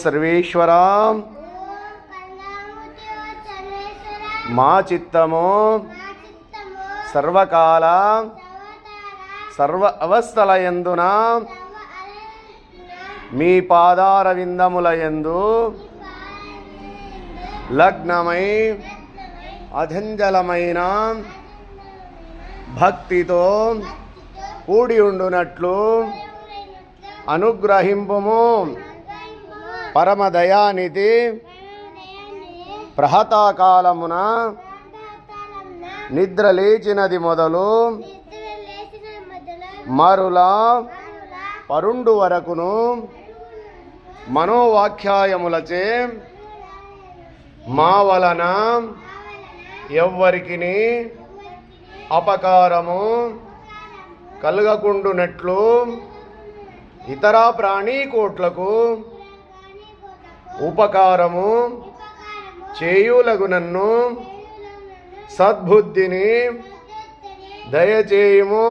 సర్వేశ్వరా మా చిత్తము సర్వకాల సర్వ అవస్థలయందున మీ పాదారవిందములయందు లగ్నమై అధంజలమైన భక్తితో కూడి ఉండునట్లు అనుగ్రహింపుము. పరమదయానిధి ప్రహతాకాలమున నిద్ర లేచినది మొదలు మరులా పరుండు వరకును మనోవాఖ్యాయములచే మా వలన ఎవ్వరికిని అపకారము కలగకుండునట్లు ఇతర ప్రాణీకోట్లకు ఉపకారము చేయులగునన్ను సద్బుద్ధిని దయచేయుము.